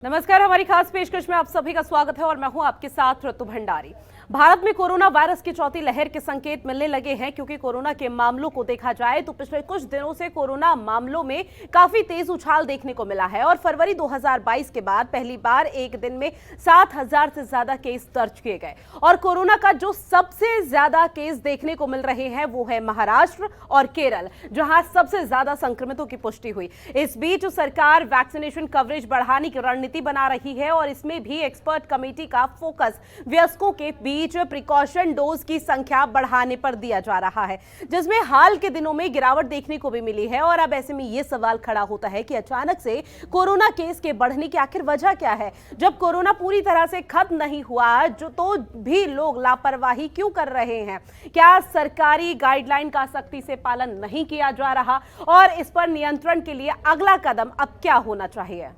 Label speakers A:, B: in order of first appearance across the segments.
A: नमस्कार, हमारी खास पेशकश में आप सभी का स्वागत है और मैं हूं आपके साथ ऋतु भंडारी। भारत में कोरोना वायरस की चौथी लहर के संकेत मिलने लगे हैं क्योंकि कोरोना के मामलों को देखा जाए तो पिछले कुछ दिनों से कोरोना मामलों में काफी तेज उछाल देखने को मिला है और फरवरी 2022 के बाद पहली बार एक दिन में 7,000 से ज्यादा केस दर्ज किए गए। और कोरोना का जो सबसे ज्यादा केस देखने को मिल रहे हैं वो है महाराष्ट्र और केरल, जहां सबसे ज्यादा संक्रमितों की पुष्टि हुई। इस बीच सरकार वैक्सीनेशन कवरेज बढ़ाने की रणनीति बना रही है और इसमें भी एक्सपर्ट कमेटी का फोकस वयस्कों के बीच प्रिकॉशन डोज की संख्या बढ़ाने पर दिया जा रहा है, जिसमें हाल के दिनों में गिरावट देखने को भी मिली है। और अब ऐसे में यह सवाल खड़ा होता है कि अचानक से कोरोना केस के बढ़ने की आखिर वजह क्या है। जब कोरोना पूरी तरह से खत्म नहीं हुआ तो भी लोग लापरवाही क्यों कर रहे हैं? क्या सरकारी गाइडलाइन का सख्ती से पालन नहीं किया जा रहा और इस पर नियंत्रण के लिए अगला कदम अब क्या होना चाहिए?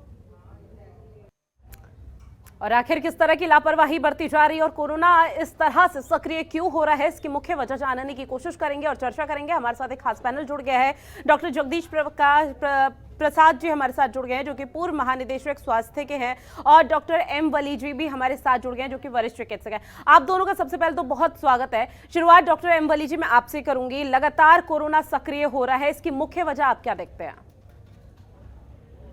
A: और आखिर किस तरह की लापरवाही बरती जा रही है और कोरोना इस तरह से सक्रिय क्यों हो रहा है, इसकी मुख्य वजह जानने की कोशिश करेंगे और चर्चा करेंगे। हमारे साथ एक खास पैनल जुड़ गया है। डॉक्टर जगदीश प्रसाद जी हमारे साथ जुड़ गए हैं, जो कि पूर्व महानिदेशक स्वास्थ्य के हैं, और डॉक्टर एम वली जी भी हमारे साथ जुड़ गए हैं, जो कि वरिष्ठ चिकित्सक हैं। आप दोनों का सबसे पहले तो बहुत स्वागत है। शुरुआत डॉक्टर एम वली जी मैं आपसे करूंगी। लगातार कोरोना सक्रिय हो रहा है, इसकी मुख्य वजह आप क्या देखते हैं?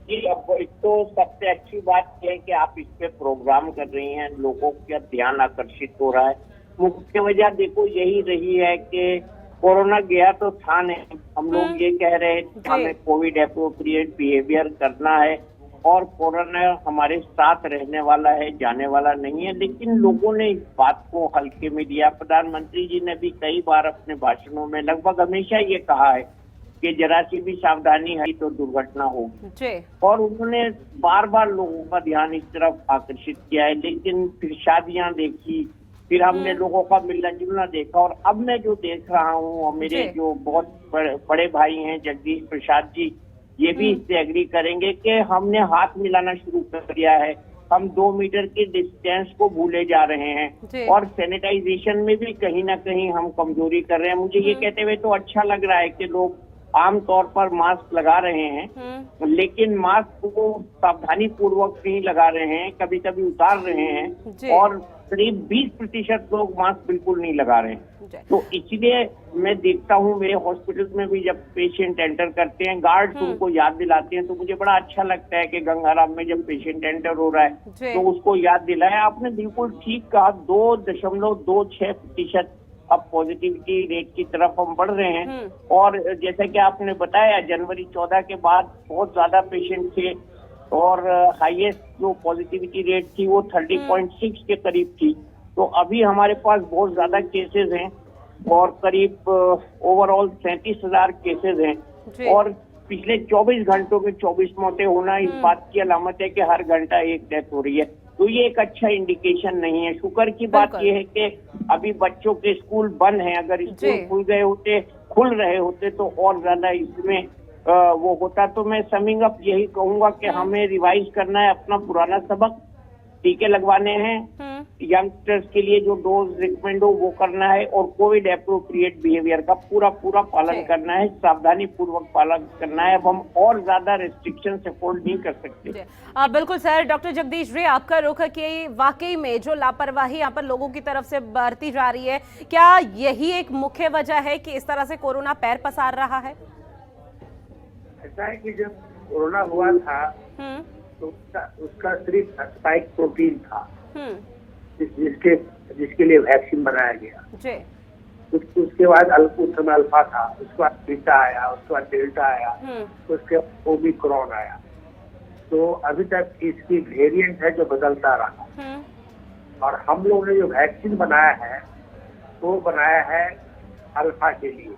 B: जी, अब एक तो सबसे अच्छी बात यह है कि आप इस पे प्रोग्राम कर रही हैं, लोगों का ध्यान आकर्षित हो रहा है। मुख्य वजह देखो यही रही है कि कोरोना गया तो था नहीं, हम लोग ये कह रहे हैं कि हमें कोविड एप्रोप्रिएट बिहेवियर करना है और कोरोना हमारे साथ रहने वाला है, जाने वाला नहीं है। लेकिन लोगों ने इस बात को हल्के में लिया। प्रधानमंत्री जी ने भी कई बार अपने भाषणों में लगभग हमेशा ये कहा है कि जरा सी भी सावधानी है तो दुर्घटना होगी, और उन्होंने बार बार लोगों का ध्यान इस तरफ आकर्षित किया है। लेकिन फिर शादियां देखी, फिर हमने लोगों का मिलना जुलना देखा, और अब मैं जो देख रहा हूँ और मेरे जो बहुत बड़े भाई हैं जगदीश प्रसाद जी, ये भी इससे एग्री करेंगे कि हमने हाथ मिलाना शुरू कर दिया है। हम 2 मीटर के डिस्टेंस को भूले जा रहे हैं और सैनिटाइजेशन में भी कहीं ना कहीं हम कमजोरी कर रहे हैं। मुझे ये कहते हुए तो अच्छा लग रहा है कि लोग आमतौर पर मास्क लगा रहे हैं, लेकिन मास्क को सावधानी पूर्वक नहीं लगा रहे हैं, कभी कभी उतार रहे हैं, और करीब 20% लोग मास्क बिल्कुल नहीं लगा रहे हैं। तो इसलिए मैं देखता हूँ मेरे हॉस्पिटल में भी जब पेशेंट एंटर करते हैं, गार्ड्स उनको याद दिलाते हैं, तो मुझे बड़ा अच्छा लगता है कि गंगाराम में जब पेशेंट एंटर हो रहा है तो उसको याद दिलाया। आपने बिल्कुल ठीक कहा, 2.26% अब पॉजिटिविटी रेट की तरफ हम बढ़ रहे हैं। और जैसा कि आपने बताया, जनवरी 14 के बाद बहुत ज्यादा पेशेंट थे और हाईएस्ट जो पॉजिटिविटी रेट थी वो 30.6 के करीब थी। तो अभी हमारे पास बहुत ज्यादा केसेस हैं और करीब ओवरऑल 37,000 केसेस हैं, और पिछले 24 घंटों में 24 मौतें होना इस बात की अलामत है कि हर घंटा एक डेथ हो रही है। तो ये एक अच्छा इंडिकेशन नहीं है। शुक्र की बात ये है कि अभी बच्चों के स्कूल बंद हैं। अगर स्कूल खुल रहे होते तो और ज्यादा इसमें वो होता। तो मैं समिंग अप यही कहूंगा कि हमें रिवाइज करना है अपना पुराना सबक, टीके लगवाने हैं, यंगस्टर्स के लिए जो डोज रिकमेंड हो वो करना है, और कोविड एप्रोप्रिएट बिहेवियर का पूरा पालन करना है, सावधानी पूर्वक पालन करना है। अब हम और ज्यादा रेस्ट्रिक्शन अफोर्ड नहीं कर सकते।
A: बिल्कुल सर। डॉक्टर जगदीश जी, आपका रुख है कि वाकई में जो लापरवाही यहाँ पर लोगों की तरफ से बरती जा रही है, क्या यही एक मुख्य वजह है कि इस तरह से कोरोना पैर पसार रहा है?
C: ऐसा है कि जब कोरोना हुआ था तो उसका सिर्फ स्पाइक प्रोटीन था जिसके लिए वैक्सीन बनाया गया। उसके बाद उस समय अल्फा था, उसके बाद बीटा आया, उसके बाद डेल्टा आया, उसके बाद ओमिक्रॉन आया। तो अभी तक इसकी वेरिएंट है जो बदलता रहा, और हम लोगों ने जो वैक्सीन बनाया है वो बनाया है अल्फा के लिए।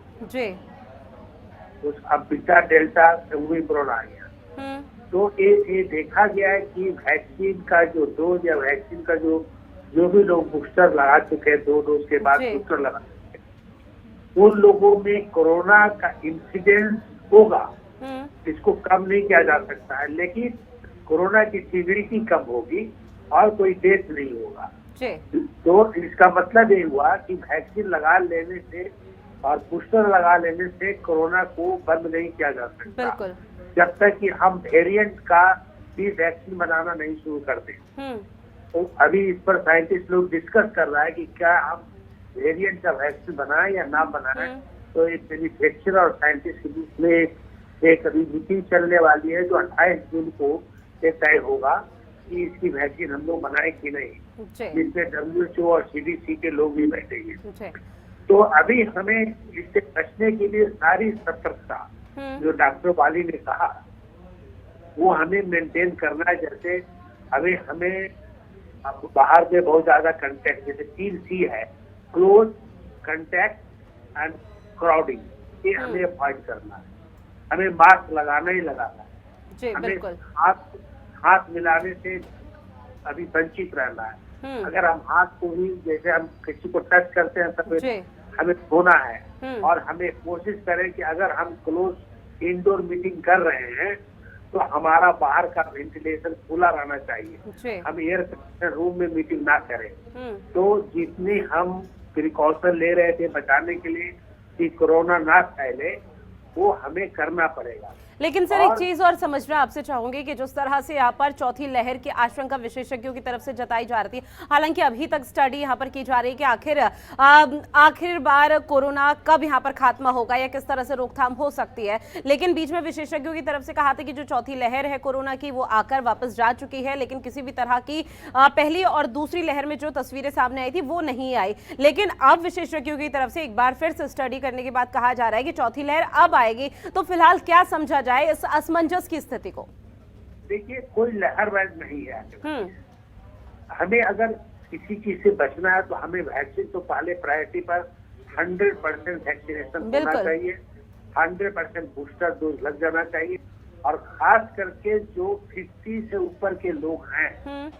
C: अब बीटा डेल्टा ओमिक्रॉन आ गया। तो ये देखा गया है कि वैक्सीन का जो डोज या वैक्सीन का जो भी लोग बूस्टर लगा चुके हैं, 2 डोज के बाद बूस्टर लगा चुके हैं, उन लोगों में कोरोना का इंसिडेंस होगा। इसको कम नहीं किया जा सकता है, लेकिन कोरोना की सिवियरिटी कम होगी और कोई डेथ नहीं होगा। तो इसका मतलब ये हुआ कि वैक्सीन लगा लेने से और बूस्टर लगा लेने से कोरोना को बंद नहीं किया जा सकता, जब तक कि हम वेरिएंट का भी वैक्सीन बनाना नहीं शुरू कर दें। तो अभी इस पर साइंटिस्ट लोग डिस्कस कर रहा है कि क्या हम वेरिएंट का वैक्सीन बनाएं या ना बनाएं। तो एक मैन्युफैक्चरर और साइंटिस्ट के बीच में एक अभी मीटिंग चलने वाली है, जो 28 जून को तय होगा कि इसकी वैक्सीन हम लोग बनाए कि नहीं, जिसमें WHO और CDC के लोग भी बैठेंगे। तो अभी हमें इससे बचने के लिए सारी सतर्कता जो डॉक्टर वाली ने कहा वो हमें मेंटेन करना है। जैसे अभी हमें बाहर में बहुत ज्यादा कंटेक्ट, जैसे 3 C है, क्लोज, कंटेक्ट एंड क्राउडिंग, ये हमें अवॉइड करना है। हमें मास्क लगाना ही लगाना है। हमें हाथ मिलाने से अभी वंचित रहना है। अगर हम हाथ को भी, जैसे हम किसी को टच करते हैं तब हमें धोना है। और हमें कोशिश करें कि अगर हम क्लोज इंडोर मीटिंग कर रहे हैं तो हमारा बाहर का वेंटिलेशन खुला रहना चाहिए। हम एयर कंडीशनर रूम में मीटिंग ना करें। तो जितनी हम प्रिकॉशन ले रहे थे बचाने के लिए कि कोरोना ना फैले, वो हमें करना पड़ेगा।
A: लेकिन सर एक चीज और समझना आपसे चाहूंगी कि जिस तरह से यहाँ पर चौथी लहर की आशंका विशेषज्ञों की तरफ से जताई जा रही है, हालांकि अभी तक स्टडी यहाँ पर की जा रही है कि आखिर बार कोरोना कब यहाँ पर खात्मा होगा या किस तरह से रोकथाम हो सकती है। लेकिन बीच में विशेषज्ञों की तरफ से कहा था कि जो चौथी लहर है कोरोना की वो आकर वापस जा चुकी है, लेकिन किसी भी तरह की पहली और दूसरी लहर में जो तस्वीरें सामने आई थी वो नहीं आई। लेकिन अब विशेषज्ञों की तरफ से एक बार फिर से स्टडी करने के बाद कहा जा रहा है कि चौथी लहर अब आएगी। तो फिलहाल क्या समझा इस असमंजस की स्थिति को?
C: देखिए, कोई लहरवाइज नहीं है। हमें अगर किसी चीज से बचना है तो हमें वैक्सीन तो पहले प्रायोरिटी पर 100% वैक्सीनेशन होना चाहिए, 100% बूस्टर डोज लग जाना चाहिए। और खास करके जो 50 से ऊपर के लोग हैं,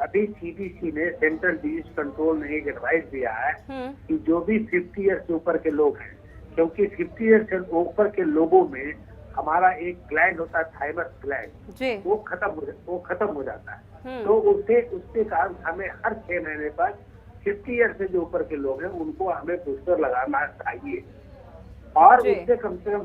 C: अभी CDC ने, सेंट्रल डिजीज कंट्रोल ने एक एडवाइस दिया है कि जो भी 50 ईयर से ऊपर के लोग हैं, क्योंकि 50 ईयर से ऊपर के लोगों में हमारा एक ग्लैंड होता है, थाइमस ग्लैंड, वो खत्म हो जाता है। तो उसके कारण हमें हर 6 महीने पर 50 ईयर से जो ऊपर के लोग हैं उनको हमें बूस्टर लगाना चाहिए। और उससे कम से कम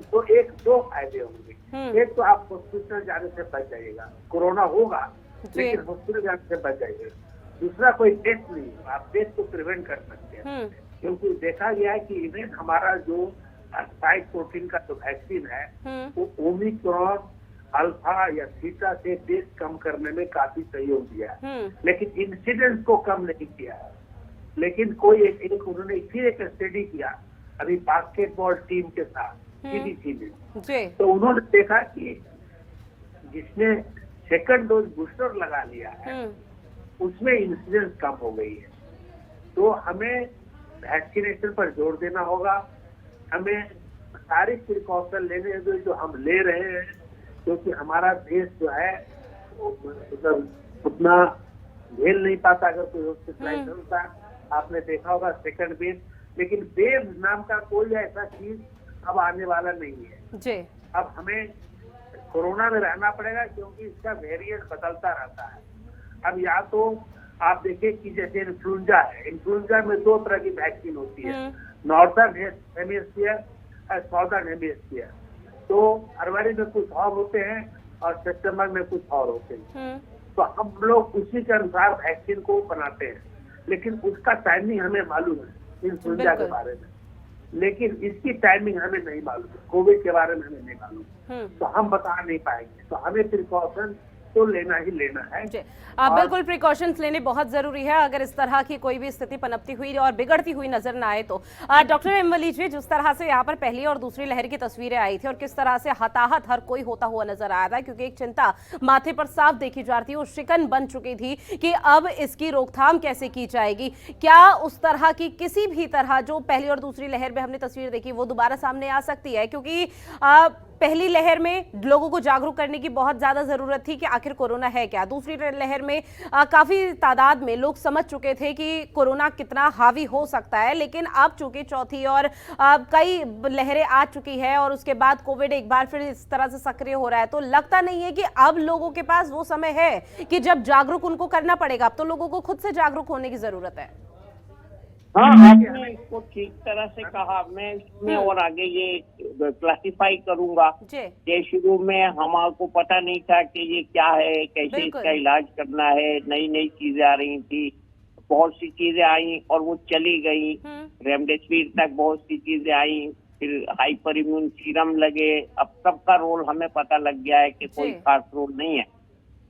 C: दो फायदे होंगे। एक तो आप हॉस्पिटल जाने से बच जाइएगा, कोरोना होगा लेकिन हॉस्पिटल जाने से बच जाइएगा। दूसरा, कोई डेथ नहीं, आप डेथ को प्रिवेंट कर सकते हैं। क्योंकि देखा गया है कि इवन हमारा जो स्पाइक प्रोटीन का जो वैक्सीन है वो ओमिक्रॉन, अल्फा या थीटा से डेथ कम करने में काफी सहयोग दिया है, लेकिन इंसिडेंस को कम नहीं किया है। लेकिन कोई उन्होंने फिर एक स्टडी किया अभी बास्केटबॉल टीम के साथ CDC में, तो उन्होंने देखा कि जिसने सेकंड डोज बूस्टर लगा लिया है उसमें इंसिडेंस कम हो गई है। तो हमें वैक्सीनेशन पर जोर देना होगा। हमें सारी प्रिकॉशन लेने जो हम ले रहे हैं, क्योंकि हमारा देश जो है मतलब उतना झेल नहीं पाता अगर कोई हॉस्पिटलाइज होता। आपने देखा होगा सेकंड वेव, लेकिन वेव नाम का कोई ऐसा चीज अब आने वाला नहीं है। अब हमें कोरोना में रहना पड़ेगा क्योंकि इसका वेरिएंट बदलता रहता है। अब या तो आप देखिए कि जैसे इन्फ्लुएंजा है, इन्फ्लुएंजा में 2 तरह की वैक्सीन होती है, नॉर्दर्न हेमिस्फीयर और साउदर्न हेमिस्फीयर। तो फरवरी में कुछ और होते हैं और सितंबर में कुछ और होते हैं। तो हम लोग उसी के अनुसार वैक्सीन को बनाते हैं, लेकिन उसका टाइमिंग हमें मालूम है इन्फ्लुएंजा के बारे में, लेकिन इसकी टाइमिंग हमें नहीं मालूम है, कोविड के बारे में हमें नहीं मालूम, तो हम बता नहीं पाएंगे। तो हमें प्रिकॉशन तो लेना ही लेना है।
A: बिल्कुल प्रिकॉशंस लेने बहुत जरूरी है अगर इस तरह की कोई भी स्थिति पनपती हुई और बिगड़ती हुई नजर ना आए तो। डॉक्टर एमवली जी, जिस तरह से यहाँ पर पहली और दूसरी लहर की तस्वीरें आई थी और किस तरह से हताहत हर कोई होता हुआ नजर आया था, क्योंकि एक चिंता माथे पर साफ देखी जा रही थी और शिकन बन चुकी थी कि अब इसकी रोकथाम कैसे की जाएगी। क्या उस तरह की किसी भी तरह जो पहली और दूसरी लहर में हमने तस्वीर देखी वो दोबारा सामने आ सकती है? क्योंकि पहली लहर में लोगों को जागरूक करने की बहुत ज्यादा जरूरत थी कि आखिर कोरोना है क्या। दूसरी लहर में काफी तादाद में लोग समझ चुके थे कि कोरोना कितना हावी हो सकता है, लेकिन अब चूंकि चौथी और कई लहरें आ चुकी है और उसके बाद कोविड एक बार फिर इस तरह से सक्रिय हो रहा है, तो लगता नहीं है कि अब लोगों के पास वो समय है कि जब जागरूक उनको करना पड़ेगा। अब तो लोगों को खुद से जागरूक होने की जरूरत है।
B: हाँ, आपने इसको ठीक तरह से कहा। मैं इसमें और आगे ये क्लासिफाई करूंगा कि शुरू में हमको पता नहीं था कि ये क्या है, कैसे इसका इलाज करना है, नई नई चीजें आ रही थी, बहुत सी चीजें आई और वो चली गई। रेमडेसिविर तक बहुत सी चीजें आई, फिर हाइपर इम्यून सीरम लगे। अब सबका रोल हमें पता लग गया है कि कोई खास रोल नहीं है।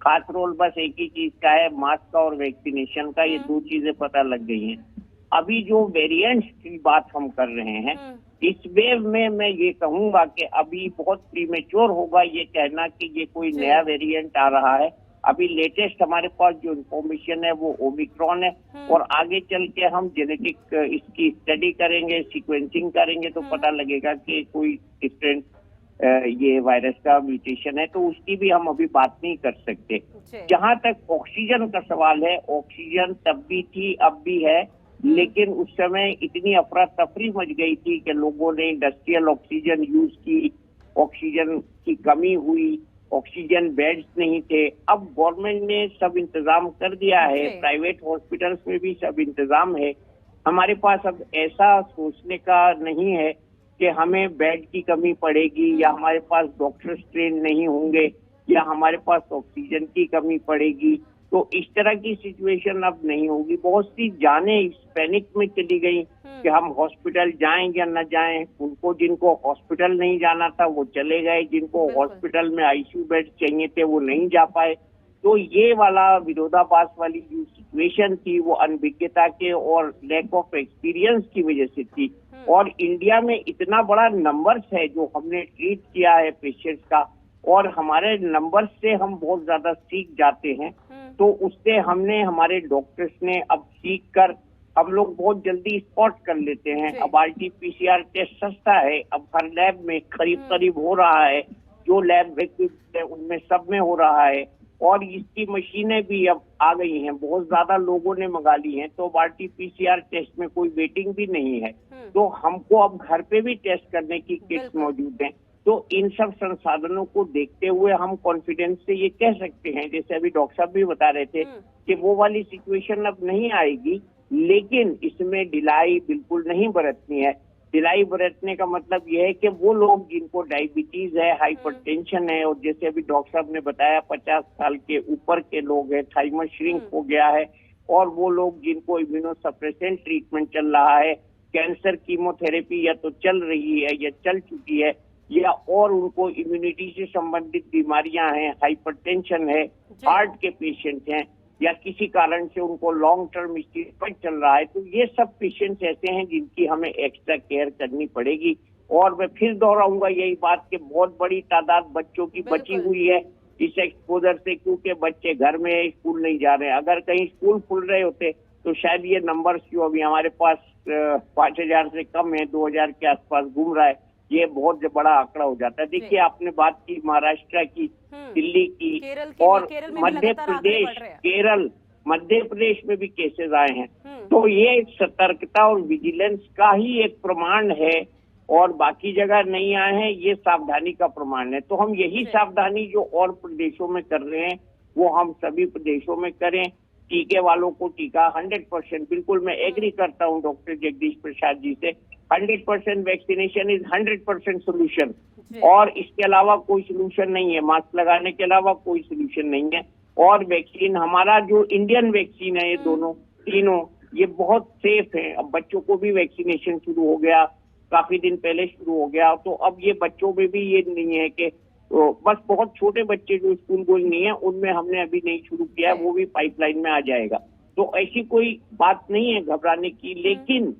B: खास रोल बस एक ही चीज का है, मास्क का और वैक्सीनेशन का। ये दो चीजें पता लग गई हैं। अभी जो वेरिएंट्स की बात हम कर रहे हैं, इस वेव में मैं ये कहूंगा कि अभी बहुत प्रीमेच्योर होगा ये कहना कि ये कोई नया वेरिएंट आ रहा है। अभी लेटेस्ट हमारे पास जो इंफॉर्मेशन है वो ओमिक्रॉन है, और आगे चल के हम जेनेटिक इसकी स्टडी करेंगे, सीक्वेंसिंग करेंगे तो पता लगेगा कि कोई डिफरेंट ये वायरस का म्यूटेशन है, तो उसकी भी हम अभी बात नहीं कर सकते। जहां तक ऑक्सीजन का सवाल है, ऑक्सीजन तब भी थी, अब भी है, लेकिन उस समय इतनी अफरा तफरी मच गई थी कि लोगों ने इंडस्ट्रियल ऑक्सीजन यूज की, ऑक्सीजन की कमी हुई, ऑक्सीजन बेड्स नहीं थे। अब गवर्नमेंट ने सब इंतजाम कर दिया है, प्राइवेट हॉस्पिटल्स में भी सब इंतजाम है। हमारे पास अब ऐसा सोचने का नहीं है कि हमें बेड की कमी पड़ेगी, या हमारे पास डॉक्टर्स ट्रेन नहीं होंगे, या हमारे पास ऑक्सीजन की कमी पड़ेगी। तो इस तरह की सिचुएशन अब नहीं होगी। बहुत सी जानें इस पैनिक में चली गई कि हम हॉस्पिटल जाएं या न जाएं। उनको जिनको हॉस्पिटल नहीं जाना था वो चले गए, जिनको हॉस्पिटल में आईसीयू बेड चाहिए थे वो नहीं जा पाए। तो ये वाला विरोधाभास वाली जो सिचुएशन थी वो अनभिज्ञता के और लैक ऑफ एक्सपीरियंस की वजह से थी। और इंडिया में इतना बड़ा नंबर्स है जो हमने ट्रीट किया है पेशेंट्स का, और हमारे नंबर से हम बहुत ज्यादा सीख जाते हैं। तो उससे हमने, हमारे डॉक्टर्स ने अब सीख कर हम लोग बहुत जल्दी स्पॉट कर लेते हैं। अब RT-PCR टेस्ट सस्ता है, अब हर लैब में करीब हो रहा है, जो लैब है उनमें सब में हो रहा है, और इसकी मशीनें भी अब आ गई हैं, बहुत ज्यादा लोगों ने मंगा ली हैं। तो RT-PCR टेस्ट में कोई वेटिंग भी नहीं है, तो हमको अब घर पे भी टेस्ट करने की किट्स मौजूद हैं। तो इन सब संसाधनों को देखते हुए हम कॉन्फिडेंस से ये कह सकते हैं, जैसे अभी डॉक्टर साहब भी बता रहे थे कि वो वाली सिचुएशन अब नहीं आएगी, लेकिन इसमें ढिलाई बिल्कुल नहीं बरतनी है। ढिलाई बरतने का मतलब यह है कि वो लोग जिनको डायबिटीज है, हाइपरटेंशन है, और जैसे अभी डॉक्टर साहब ने बताया 50 साल के ऊपर के लोग हैं, थाइमस श्रिंक हो गया है, और वो लोग जिनको इम्यूनोसप्रेसेंट ट्रीटमेंट चल रहा है, कैंसर कीमोथेरेपी या तो चल रही है या चल चुकी है, या और उनको इम्यूनिटी से संबंधित बीमारियां हैं, हाइपरटेंशन है, हार्ट के पेशेंट हैं, या किसी कारण से उनको लॉन्ग टर्म ट्रीटमेंट चल रहा है, तो ये सब पेशेंट्स ऐसे हैं जिनकी हमें एक्स्ट्रा केयर करनी पड़ेगी। और मैं फिर दोहराऊंगा यही बात कि बहुत बड़ी तादाद बच्चों की बची हुई है इस एक्सपोजर से, क्योंकि बच्चे घर में स्कूल नहीं जा रहे हैं। अगर कहीं स्कूल खुल रहे होते तो शायद ये नंबर्स जो अभी हमारे पास 5000 से कम है, 2000 के आसपास घूम रहा है, ये बहुत बड़ा आंकड़ा हो जाता है। देखिए, आपने बात की महाराष्ट्र की, दिल्ली की, और मध्य प्रदेश, केरल, मध्य प्रदेश में भी केसेस आए हैं। तो ये सतर्कता और विजिलेंस का ही एक प्रमाण है, और बाकी जगह नहीं आए हैं, ये सावधानी का प्रमाण है। तो हम यही सावधानी जो और प्रदेशों में कर रहे हैं वो हम सभी प्रदेशों में करें। टीके वालों को टीका 100%, बिल्कुल मैं एग्री करता हूं डॉक्टर जगदीश प्रसाद जी से, 100% वैक्सीनेशन इज 100% सोल्यूशन, और इसके अलावा कोई सोल्यूशन नहीं है। मास्क लगाने के अलावा कोई सोल्यूशन नहीं है। और वैक्सीन, हमारा जो इंडियन वैक्सीन है, ये दोनों तीनों ये बहुत सेफ है। अब बच्चों को भी वैक्सीनेशन शुरू हो गया, काफी दिन पहले शुरू हो गया, तो अब ये बच्चों में भी ये नहीं है कि तो बस बहुत छोटे बच्चे जो स्कूल गोइंग नहीं है उनमें हमने अभी नहीं शुरू किया, वो भी पाइपलाइन में आ जाएगा। तो ऐसी कोई बात नहीं है घबराने की, लेकिन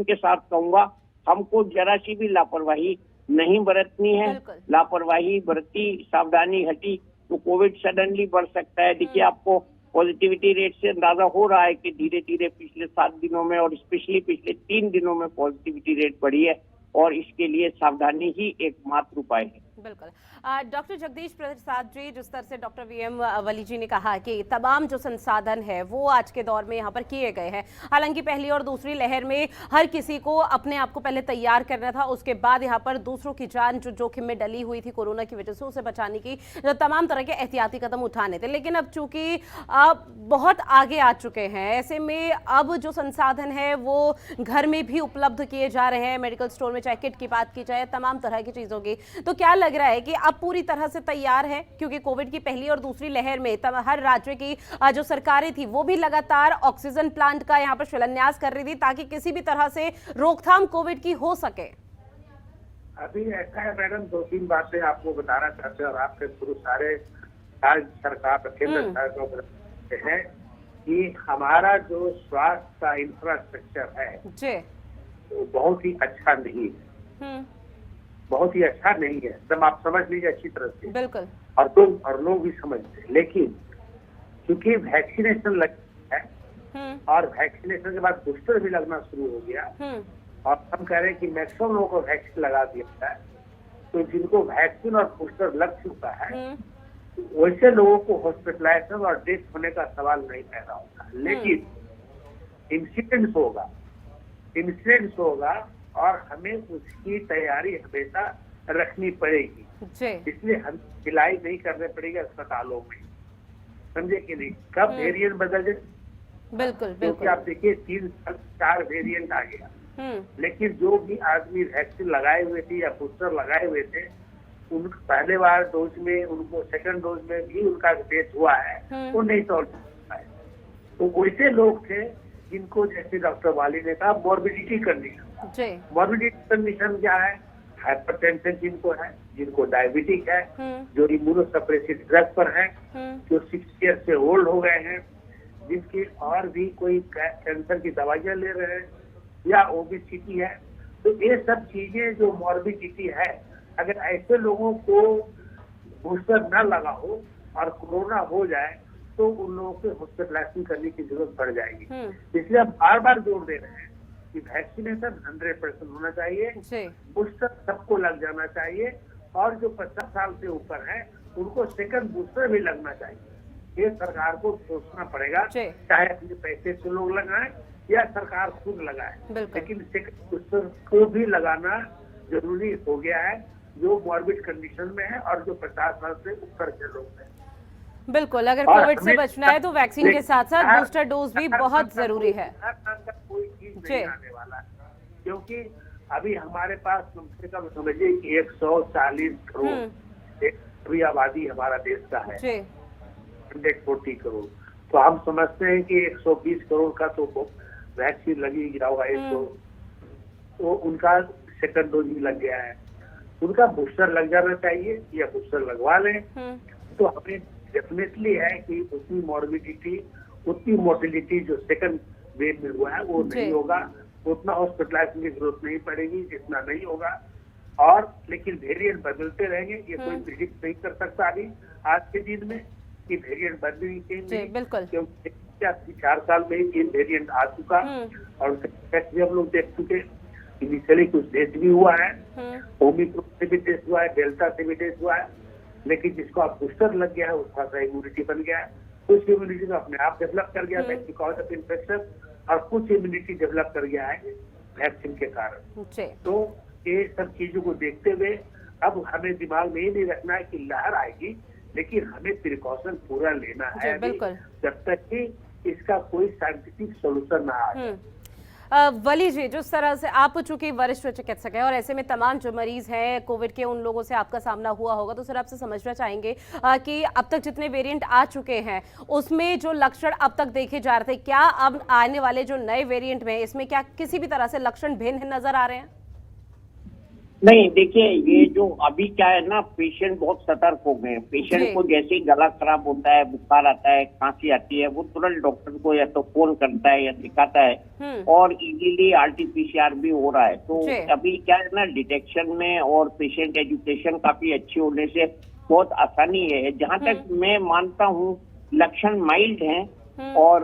B: के साथ कहूंगा, हमको जरा सी भी लापरवाही नहीं बरतनी है। लापरवाही बरती, सावधानी हटी तो कोविड सडनली बढ़ सकता है। देखिए, आपको पॉजिटिविटी रेट से अंदाजा हो रहा है कि धीरे धीरे पिछले 7 दिनों में और स्पेशली पिछले 3 दिनों में पॉजिटिविटी रेट बढ़ी है, और इसके लिए सावधानी ही एकमात्र उपाय है।
A: बिल्कुल। डॉक्टर जगदीश प्रसाद जी, जिस तरह से डॉक्टर वीएम वली जी ने कहा कि तमाम जो संसाधन है वो आज के दौर में यहाँ पर किए गए हैं। हालांकि पहली और दूसरी लहर में हर किसी को अपने आप को पहले तैयार करना था, उसके बाद यहाँ पर दूसरों की जान जो जोखिम में डली हुई थी कोरोना की वजह से, उसे बचाने की तमाम तरह के एहतियाती कदम उठाने थे। लेकिन अब चूंकि बहुत आगे आ चुके हैं, ऐसे में अब जो संसाधन है वो घर में भी उपलब्ध किए जा रहे हैं। मेडिकल स्टोर में चाहे किट की बात की जाए, तमाम तरह की चीजों की, तो क्या लग रहा है कि अब पूरी तरह से तैयार है? क्योंकि कोविड की पहली और दूसरी लहर में हर राज्य की जो सरकारें थी वो भी लगातार ऑक्सीजन प्लांट का यहाँ पर शिलान्यास कर रही थी ताकि किसी भी तरह से रोकथाम कोविड की हो सके।
C: अभी ऐसा है मैडम, 2-3 बातें आपको बताना चाहते हैं और आपके थ्रू सारे राज्य सरकार, केंद्र सरकार है कि हमारा जो स्वास्थ्य का इंफ्रास्ट्रक्चर है वो बहुत ही अच्छा नहीं है, बहुत ही अच्छा नहीं है। एकदम आप समझ लीजिए अच्छी तरह से, बिल्कुल, और लोग भी समझते हैं। लेकिन क्योंकि वैक्सीनेशन लग है और वैक्सीनेशन के बाद बूस्टर भी लगना शुरू हो गया और हम कह रहे हैं कि मैक्सिमम लोगों को वैक्सीन लगा दिया है, तो जिनको वैक्सीन और बूस्टर लग चुका है वैसे लोगों को हॉस्पिटलाइजेशन और डेथ होने का सवाल नहीं पैदा होता। लेकिन इंसिडेंस होगा और हमें उसकी तैयारी हमेशा रखनी पड़ेगी, इसलिए हम ढिलाई नहीं करने पड़ेगी अस्पतालों में, समझे कि नहीं। कब वेरिएंट बदल जाए, बिल्कुल, क्योंकि आप देखिए 3-4 वेरिएंट आ गया, लेकिन जो भी आदमी वैक्सीन लगाए हुए थे या बूस्टर लगाए हुए थे, उन पहले बार डोज में उनको सेकंड डोज में भी उनका डेथ हुआ है, वो नहीं तोड़ सकता है। तो वैसे लोग थे जिनको, जैसे डॉक्टर वाली ने कहा, मॉर्बिडिटी कंडीशन। मॉर्बिडिटी कंडीशन क्या है? हाइपरटेंशन जिनको है, जिनको डायबिटिक है, जो इम्यूनोसप्रेसिव ड्रग पर है, जो 60 ईयर से ओल्ड हो गए हैं, जिनकी और भी कोई कैंसर की दवाइयां ले रहे हैं या ओबेसिटी है, तो ये सब चीजें जो मॉर्बिडिटी है, अगर ऐसे लोगों को बूस्टर न लगा हो और कोरोना हो जाए तो उन लोगों को हॉस्पिटलाइजेशन करने की जरूरत पड़ जाएगी। इसलिए हम बार बार जोर दे रहे हैं कि वैक्सीनेशन 100% होना चाहिए, बूस्टर सबको लग जाना चाहिए और जो 50 साल से ऊपर है उनको सेकंड बूस्टर भी लगना चाहिए। ये सरकार को सोचना पड़ेगा, चाहे अपने पैसे से लोग लगाएं या सरकार खुद लगाए, लेकिन सेकंड बूस्टर को भी लगाना जरूरी हो गया है, जो मॉर्बिड कंडीशन में है और जो 50 साल से ऊपर के लोग हैं।
A: बिल्कुल, अगर कोविड से बचना है तो वैक्सीन के साथ साथ बूस्टर डोज भी बहुत जरूरी है।
C: कोई चीज नहीं आने वाला, क्योंकि अभी हमारे पास कम से कम समझिए कि 140 करोड़ अभी आबादी हमारा देश का है, 140 करोड़। तो हम समझते हैं कि 120 करोड़ का तो वैक्सीन लगी गया होगा, तो उनका सेकंड डोज भी लग गया है, उनका बूस्टर लग जाना चाहिए या बूस्टर लगवा लें। तो हमें डेफिनेटली है कि उतनी मॉर्बिडिटी, उतनी मोर्टिलिटी जो सेकंड वेव में हुआ है वो नहीं होगा, उतना हॉस्पिटलाइजेशन की जरूरत नहीं पड़ेगी जितना नहीं होगा। और लेकिन वेरिएंट बदलते रहेंगे, ये कोई प्रिडिक्ट नहीं कर सकता अभी आज के दिन में कि वेरिएंट बदलेंगे, क्योंकि 4 साल में ही 3 वेरिएंट आ चुका और उसका भी हम लोग देख चुके। इनिशियली कुछ टेस्ट भी हुआ है, ओमिक्रॉन से भी टेस्ट हुआ है, डेल्टा से भी टेस्ट हुआ है, लेकिन जिसको आप बूस्टर लग गया है उसका सा इम्यूनिटी बन गया है, कुछ इम्यूनिटी तो अपने आप डेवलप कर गया बिकॉज ऑफ इन्फेक्शन, और कुछ इम्यूनिटी डेवलप कर गया है वैक्सीन के कारण। तो ये सब चीजों को देखते हुए अब हमें दिमाग में ये नहीं रखना है कि लहर आएगी, लेकिन हमें प्रिकॉशन पूरा लेना है जब तक कि इसका कोई साइंटिफिक सोल्यूशन ना आ जाए।
A: वली जी, जिस तरह से आप चूंकि वरिष्ठ चिकित्सक हैं और ऐसे में तमाम जो मरीज हैं कोविड के, उन लोगों से आपका सामना हुआ होगा, तो सर आपसे समझना चाहेंगे कि अब तक जितने वेरिएंट आ चुके हैं उसमें जो लक्षण अब तक देखे जा रहे थे, क्या अब आने वाले जो नए वेरिएंट में इसमें क्या किसी भी तरह से लक्षण भिन्न नजर आ रहे हैं?
B: नहीं, देखिए ये जो अभी क्या है ना, पेशेंट बहुत सतर्क हो गए हैं। पेशेंट को जैसे ही गला खराब होता है, बुखार आता है, खांसी आती है, वो तुरंत डॉक्टर को या तो फोन करता है या दिखाता है और इजीली RT-PCR भी हो रहा है। तो अभी क्या है ना, डिटेक्शन में और पेशेंट एजुकेशन काफी अच्छी होने से बहुत आसानी है। जहाँ तक मैं मानता हूँ लक्षण माइल्ड हैं और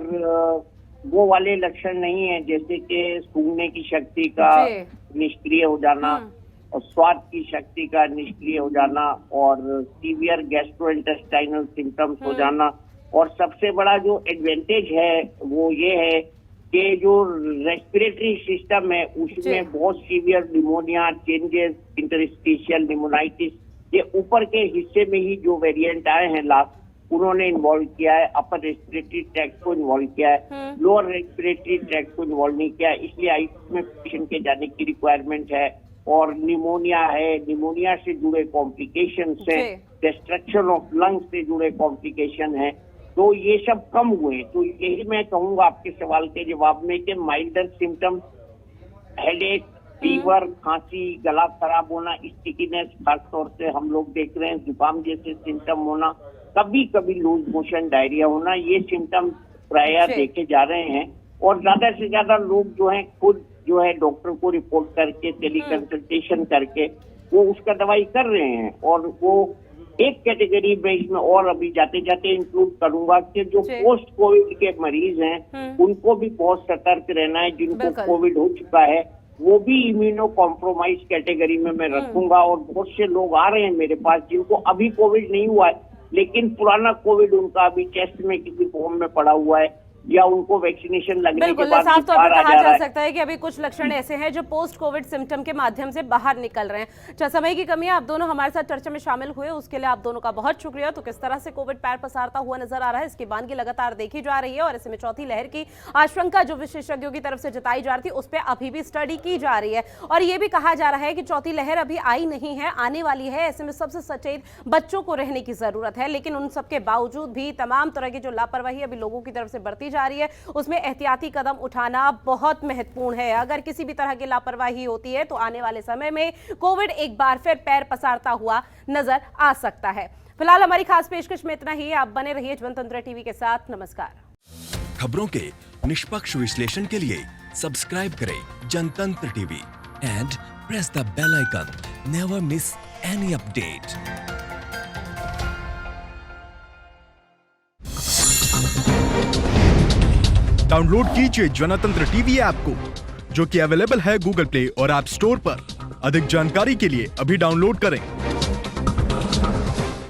B: वो वाले लक्षण नहीं है जैसे कि सूंघने की शक्ति का निष्क्रिय हो जाना स्वाद की शक्ति का निष्क्रिय हो जाना और सीवियर गैस्ट्रोइंटेस्टाइनल सिम्टम्स हो जाना। और सबसे बड़ा जो एडवांटेज है वो ये है कि जो रेस्पिरेटरी सिस्टम है उसमें बहुत severe pneumonia, changes, interstitial pneumonitis, ये ऊपर के हिस्से में ही जो वेरिएंट आए हैं लास्ट, उन्होंने इन्वॉल्व किया है। अपर रेस्पिरेटरी ट्रैक्ट को इन्वॉल्व किया है, लोअर रेस्पिरेटरी ट्रैक्ट को इन्वॉल्व नहीं किया है, इसलिए आईसीयू में पेशेंट के जाने की रिक्वायरमेंट है। और निमोनिया है, निमोनिया से जुड़े कॉम्प्लिकेशंस है, डिस्ट्रक्शन ऑफ लंग्स से जुड़े कॉम्प्लिकेशन है, तो ये सब कम हुए। तो यही मैं कहूंगा आपके सवाल के जवाब में कि माइल्डर सिम्टम्स, हेडेक, फीवर, खांसी, गला खराब होना, स्टिकीनेस, खासतौर से हम लोग देख रहे हैं जुकाम जैसे सिम्टम होना, कभी कभी लूज मोशन, डायरिया होना, ये सिम्टम प्राय देखे जा रहे हैं। और ज्यादा से ज्यादा लोग जो हैं खुद जो है डॉक्टर को रिपोर्ट करके, टेली कंसल्टेशन करके वो उसका दवाई कर रहे हैं। और वो एक कैटेगरी में इसमें और अभी जाते जाते इंक्लूड करूंगा कि जो पोस्ट कोविड के मरीज हैं उनको भी बहुत सतर्क रहना है। जिनको कोविड हो चुका है वो भी इम्यूनो कॉम्प्रोमाइज कैटेगरी में मैं रखूंगा। और बहुत से लोग आ रहे हैं मेरे पास जिनको अभी कोविड नहीं हुआ है, लेकिन पुराना कोविड उनका अभी चेस्ट में किसी फॉर्म में पड़ा हुआ है या उनको वैक्सीनेशन लगने के बाद
A: साफ तौर पर कहा जा सकता है कि अभी कुछ लक्षण ऐसे हैं जो पोस्ट कोविड सिम्टम के माध्यम से बाहर निकल रहे हैं। समय की कमी है, आप दोनों हमारे साथ चर्चा में शामिल हुए, उसके लिए आप दोनों का बहुत शुक्रिया। तो किस तरह से कोविड पैर पसारता हुआ नजर आ रहा है, इसकी बानगी लगातार देखी जा रही है और ऐसे में चौथी लहर की आशंका जो विशेषज्ञों की तरफ से जताई जा रही थी उस पर अभी भी स्टडी की जा रही है। और ये भी कहा जा रहा है कि चौथी लहर अभी आई नहीं है, आने वाली है। ऐसे में सबसे सचेत बच्चों को रहने की जरूरत है। लेकिन उन सबके बावजूद भी तमाम तरह की जो लापरवाही अभी लोगों की तरफ से बढ़ती जा रही है उसमें एहतियाती कदम उठाना बहुत महत्वपूर्ण है। अगर किसी भी तरह की लापरवाही होती है तो आने वाले समय में कोविड एक बार फिर पैर पसारता हुआ नजर आ सकता है। फिलहाल हमारी खास पेशकश में इतना ही। आप बने रहिए जनतंत्र टीवी के साथ। नमस्कार।
D: खबरों के निष्पक्ष विश्लेषण के लिए सब्सक्राइब करें Jantantra TV and press the bell icon. Never miss any update.
E: Download कीजिए जनतंत्र टीवी ऐप को, जो कि अवेलेबल है गूगल प्ले और ऐप स्टोर पर। अधिक जानकारी के लिए अभी डाउनलोड करें।